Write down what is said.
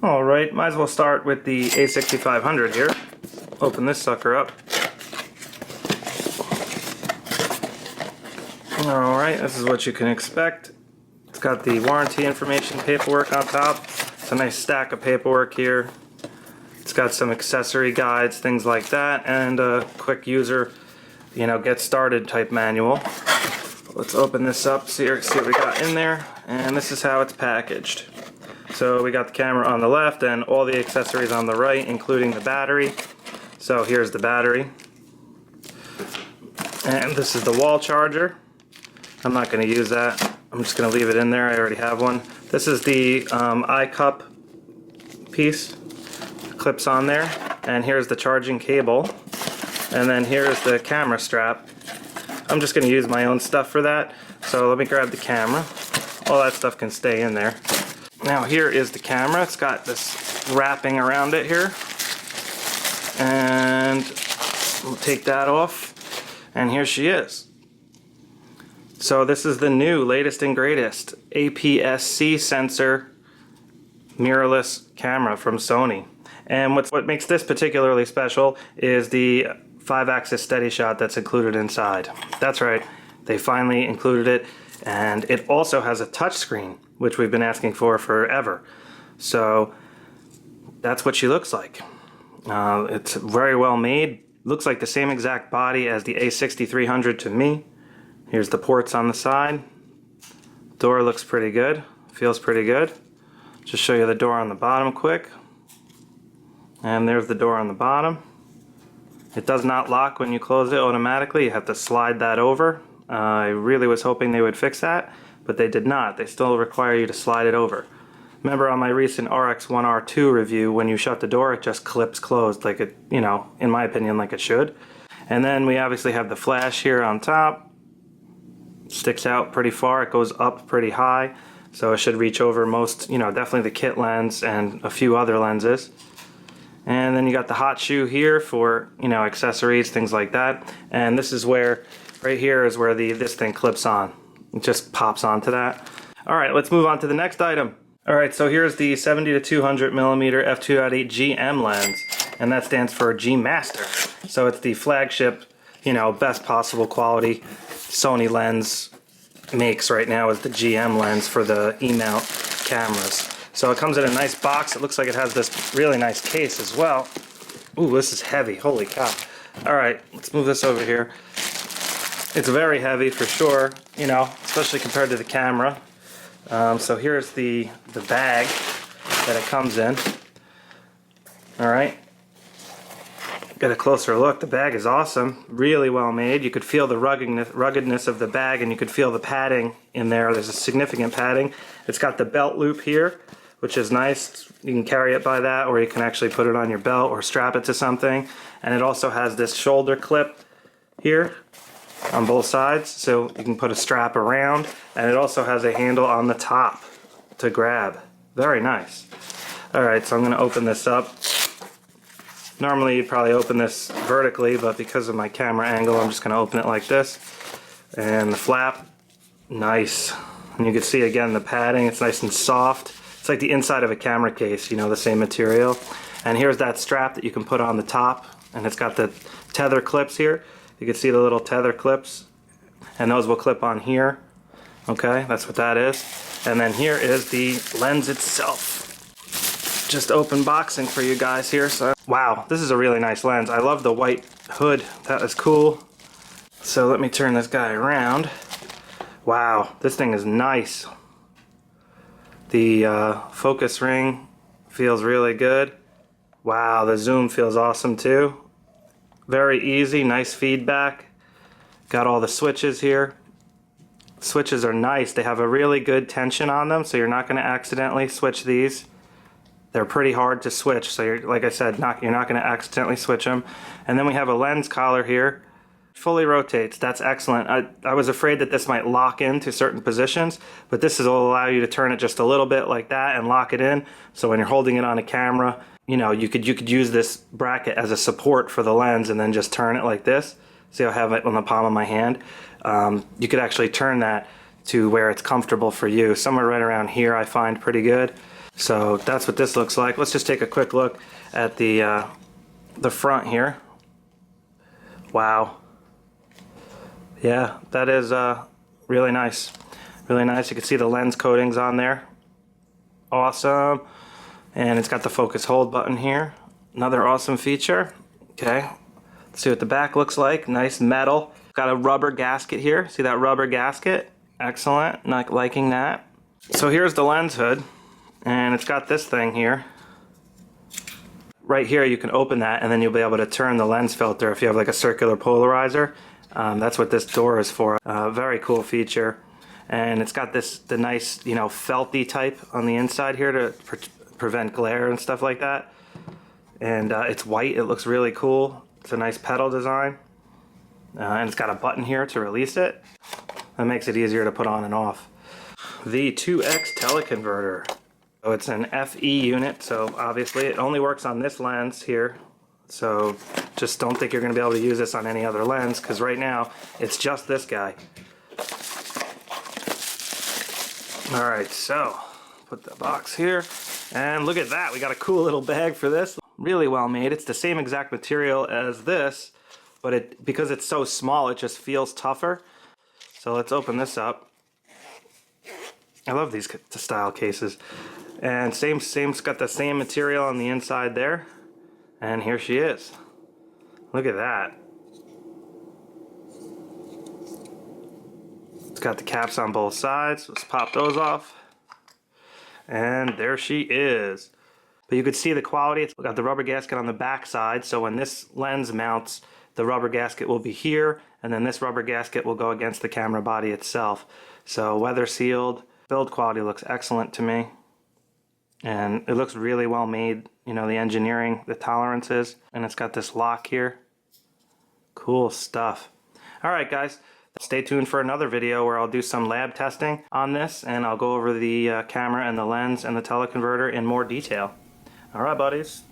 Alright, might as well start with the A6500 here. Open this sucker up. Alright, this is what you can expect. It's got the warranty information paperwork on top. It's a nice stack of paperwork here. It's got some accessory guides, things like that, and a quick user, get started type manual. Let's open this up, see what we got in there, and this is how it's packaged. So we got the camera on the left and all the accessories on the right, including the battery. So here's the battery. And this is the wall charger. I'm not going to use that. I'm just going to leave it in there. I already have one. This is the iCup piece. It clips on there. And here's the charging cable. And then here's the camera strap. I'm just going to use my own stuff for that. So let me grab the camera. All that stuff can stay in there. Now here is the camera. It's got this wrapping around it here. And we'll take that off. And here she is. So this is the new, latest and greatest APS-C sensor mirrorless camera from Sony. And what makes this particularly special is the 5-axis steady shot that's included inside. That's right, they finally included it. And it also has a touch screen, which we've been asking for forever. So that's what she looks like. It's very well made. Looks like the same exact body as the A6300 to me. Here's the ports on the side. Door looks pretty good. Feels pretty good. Just show you the door on the bottom quick. And there's the door on the bottom. It does not lock when you close it automatically. You have to slide that over. I really was hoping they would fix that, but they did not. They still require you to slide it over. Remember on my recent RX1R2 review, when you shut the door, it just clips closed like it, in my opinion, like it should. And then we obviously have the flash here on top. Sticks out pretty far. It goes up pretty high, so it should reach over most, definitely the kit lens and a few other lenses. And then you got the hot shoe here for, accessories, things like that. And this is where, right here is where this thing clips on. It just pops onto that. All right, let's move on to the next item. All right, so here's the 70 to 200 millimeter f2.8 GM lens, and that stands for G Master. So it's the flagship, best possible quality Sony lens makes right now is the GM lens for the E-mount cameras. So it comes in a nice box. It looks like it has this really nice case as well. Ooh, this is heavy. Holy cow. All right, let's move this over here. It's very heavy for sure, especially compared to the camera. So here's the bag that it comes in. All right. Get a closer look. The bag is awesome. Really well made. You could feel the ruggedness of the bag, and you could feel the padding in there. There's a significant padding. It's got the belt loop here, which is nice. You can carry it by that, or you can actually put it on your belt or strap it to something. And it also has this shoulder clip here on both sides, so you can put a strap around, and it also has a handle on the top to grab. Very nice. Alright, so I'm going to open this up. Normally you'd probably open this vertically, but because of my camera angle I'm just going to open it like this. And the flap, nice. And you can see again the padding, it's nice and soft. It's like the inside of a camera case, the same material. And here's that strap that you can put on the top, and it's got the tether clips here. You can see the little tether clips, and those will clip on here. Okay, that's what that is. And then here is the lens itself. Just open boxing for you guys here. So, wow, this is a really nice lens. I love the white hood. That is cool. So let me turn this guy around. Wow, this thing is nice. The focus ring feels really good. Wow, the zoom feels awesome too. Very easy, nice feedback. Got all the switches here. Switches are nice. They have a really good tension on them, so you're not going to accidentally switch these. They're pretty hard to switch, so like I said, you're not going to accidentally switch them. And then we have a lens collar here. Fully rotates. That's excellent. I was afraid that this might lock into certain positions, but this will allow you to turn it just a little bit like that and lock it in. So when you're holding it on a camera, you could use this bracket as a support for the lens and then just turn it like this. See, I have it on the palm of my hand. You could actually turn that to where it's comfortable for you. Somewhere right around here I find pretty good. So that's what this looks like. Let's just take a quick look at the front here. Wow. Yeah, that is really nice. Really nice. You can see the lens coatings on there. Awesome. And it's got the focus hold button here. Another awesome feature. Okay. Let's see what the back looks like. Nice metal. Got a rubber gasket here. See that rubber gasket? Excellent. Not liking that. So here's the lens hood. And it's got this thing here. Right here you can open that and then you'll be able to turn the lens filter if you have like a circular polarizer. That's what this door is for. Very cool feature. And it's got the nice, you know, felty type on the inside here to prevent glare and stuff like that. And it's white. It looks really cool. It's a nice pedal design. And it's got a button here to release it. That makes it easier to put on and off. The 2X teleconverter. So it's an FE unit, so obviously it only works on this lens here. So just don't think you're going to be able to use this on any other lens, because right now it's just this guy. Alright, so put the box here, and look at that, we got a cool little bag for this. Really well made. It's the same exact material as this, but because it's so small it just feels tougher. So let's open this up. I love these style cases. And same's got the same material on the inside there. And here she is. Look at that. It's got the caps on both sides. Let's pop those off. And there she is. But you can see the quality. It's got the rubber gasket on the back side. So when this lens mounts, the rubber gasket will be here. And then this rubber gasket will go against the camera body itself. So weather sealed. Build quality looks excellent to me. And it looks really well made, you know, the engineering, the tolerances, and it's got this lock here. Cool stuff. Alright guys, stay tuned for another video where I'll do some lab testing on this, and I'll go over the camera and the lens and the teleconverter in more detail. Alright buddies.